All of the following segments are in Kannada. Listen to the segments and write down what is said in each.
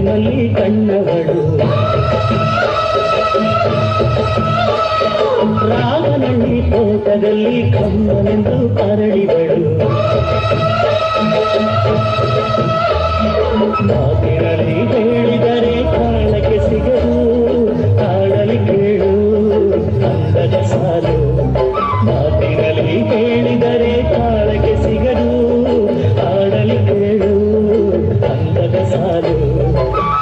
ಸೂಜಿನಲ್ಲಿ ಕಣ್ಣವಳು ರಾಮನಹಳ್ಳಿ ತೋಟದಲ್ಲಿ ಕಮ್ಮನೆಂದು ಅರಳಿದಳು ಮಾತಿನಲ್ಲಿ ಹೇಳಿದರೆ ಕಾಣಕ್ಕೆ ಸಿಗದು ಕಾಣಲಿ ಕೇಳು ಅಂದದ ಸಾಲು ಮಾತಿನಲ್ಲಿ ಹೇಳಿದರೆ ಕಾಣಕ್ಕೆ ಸಿಗದು ಆಡಲಿ ಕೇಳು ಅಂದದ ಸಾಲು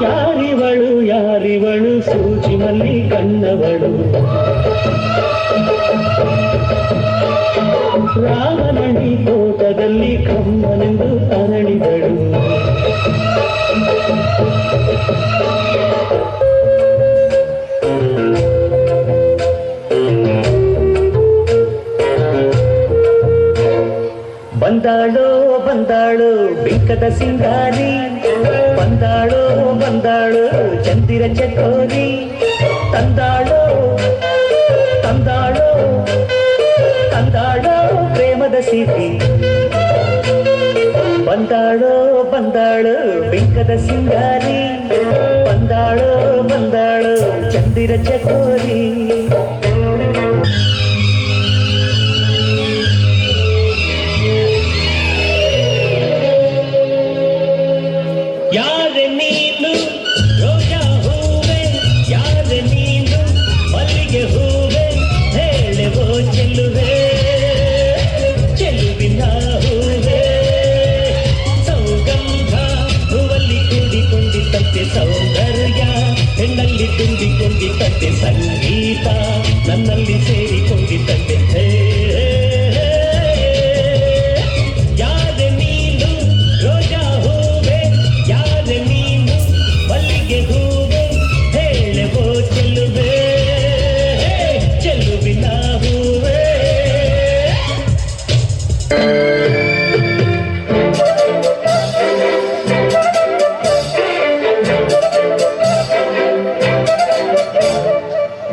ಯಾರಿವಳು ಯಾರಿವಳು ಸೂಜಿನಲ್ಲಿ ಕಣ್ಣವಳು ರಾಮನಹಳ್ಳಿ ತೋಟದಲ್ಲಿ ಕಮ್ಮನೆಂದು ಅರಳಿದಳು ಬಂದಾಳೋ ಬಂದಾಳು ಬಿಂಕದ ಸಿಂಗಾರಿ ಬಂದಾಳೋ ಬಂದಾಳು ಚಂದಿರ ಚಕೋರಿ ತಂದಾಳೋ ತಂದಾಳೋ ತಂದಾಳೋ ಪ್ರೇಮದ ಸಿರಿ ಬಂದಾಳೋ ಬಂದಾಳು ಬಿಂಕದ ಸಿಂಗಾರಿ ಬಂದಾಳೋ ಬಂದಾಳು ಚಂದಿರ ಚಕೋರಿ ಯಾರೆ ನೀನು ರೋಜಾ ಹೂವೆ ಯಾರೆ ನೀನು ಮಲ್ಲಿಗೆ ಹೂವೆ ಹೇಳುವೋ ಚೆಲ್ಲುವೆ ಚೆಲುವಿನ ಹೂವೆ ಸೌಗಂಧ ಹೂವಲ್ಲಿ ಕೂಡಿಕೊಂಡಿದ್ದಂತೆ ಸೌಂದರ್ಯ ಹೆಣ್ಣಲ್ಲಿ ತುಂಬಿಕೊಂಡಿದ್ದಂತೆ ಸಂಗೀತ ನನ್ನಲ್ಲಿ ಸೇರಿಕೊಂಡಿದ್ದಂತೆ ಯಾರೆ ನೀನು ರೋಜಾ ಹೂವೆ ಯಾರೆ ನೀನು ಮಲ್ಲಿಗೆ ಹೂವೆ ಹೇಳುವೋ ಚೆಲ್ಲುವೆ ಚೆಲುವಿನ ಹೂವೆ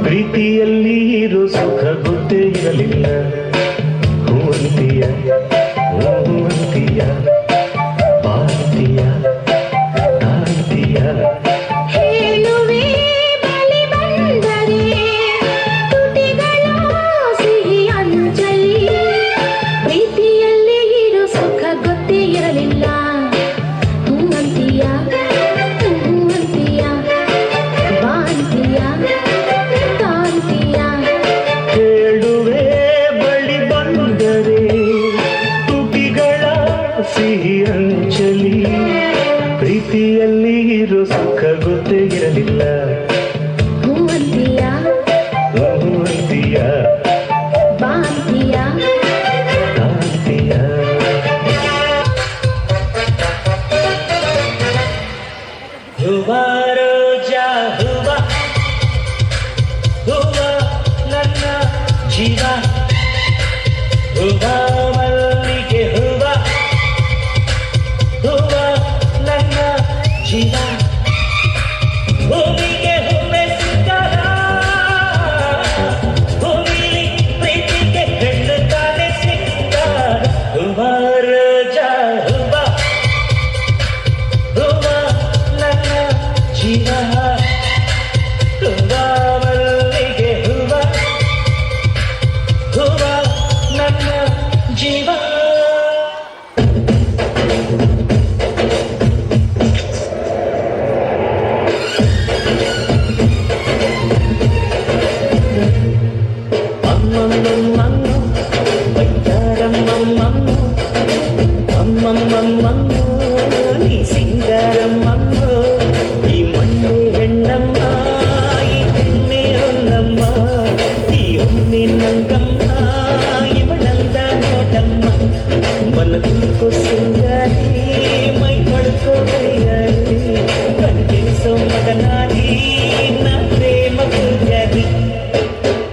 ಪ್ರೀತಿಯಲ್ಲಿ ಇರೋ ಸುಖ ಗೊತ್ತೇ ಇರಲಿಲ್ಲ ಹೂವಂತಿಯ ಹೂವಂತಿಯ ಬಾಂತಿಯ ತಾಂತಿಯ ಹೇಳುವೆ ಬಳಿ ಬಂದರೆ ತುಟಿಗಳ ಸಿಹಿ ಅಂಜಲಿ ಪ್ರೀತಿಯಲ್ಲಿ ಇರೋ ಸುಖ ಗೊತ್ತೇ ಇರಲಿಲ್ಲ ಹೂವಂತಿಯ ಹೂವಂತಿಯ ಬಾಂತಿಯ ತಾಂತಿಯ ಹೇಳುವೆ ಬಳಿ ಬಂದರೆ ತುಟಿಗಳ ಸಿಹಿ ಅಂಚಲಿ ಪ್ರೀತಿಯಲ್ಲಿ ಇರೋ ಸುಖ ಗೊತ್ತೇ ಇರಲಿಲ್ಲ ಹೂವಂತಿಯ ಹೂವಂತಿಯ ಬಾಂತಿಯ ತಾಂತಿಯ ಹೂವ ರೋಜಾ ಹೂವ ಹೂವ ನನ್ನ ಜೀವ ಹೂವ ಮಲ್ಲಿಗೆ ಹೂವ ಹೂವ ನನ್ನ ಜೀವ ಭೂಮಿಗೆ ಹೂವೆ ಸಿಕ್ಕಾರ ಭೂಮಿಲಿ ಪ್ರೀತಿಗೆ ಹೆಣ್ಣು ತಾನೆ ಸಿಕ್ಕಾರ ಹೂವ ರೋಜಾ ಹೂವ ಹೂವ ನನ್ನ ಜೀವ ಹೂವ ಮಲ್ಲಿಗೆ ಹೂವ ಹೂವ ನನ್ನ ಜೀವ ಅಮ್ಮಮ್ಮಮ್ಮಮ್ಮು ಬೈತಾರಮ್ಮಮ್ಮಮ್ಮು ಅಮ್ಮಮ್ಮಮ್ಮಮ್ಮು ನೀ ಸಿಂಗಾರಮ್ಮಮ್ಮು ಈ ಮಣ್ಣೆ ಹೆಣ್ಣಮ್ಮ ಈ ಹೆಣ್ಣೆ ಹೊನ್ನಮ್ಮ ಈ ಹೊನ್ನೆ ನಂಗಮ್ಮ ಇವಳಂದ ನೋಟಮ್ಮ ಮನ ತುಳ್ಕೋ ಸಿಂಗಾರಿ ಮೈ ಪಡ್ಕೋ ಬೈಯಾರಿ ಕಣ್ಗೆನಿಸೋ ಮಗನಾರಿ ನಾ ಪ್ರೇಮ ಪೂಜಾರಿ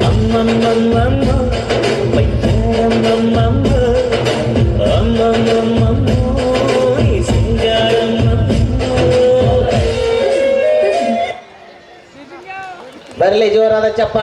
ಅಮ್ಮಮ್ಮಮ್ಮಮ್ಮು ಬೈತಾರಮ್ಮಮ್ಮಮ್ಮು ಅಮ್ಮಮ್ಮಮ್ಮಮ್ಮು ಈ ಸಿಂಗಾರಮ್ಮಮ್ಮು ಬರಲಿ ಜೋರಾದ ಚಪ್ಪ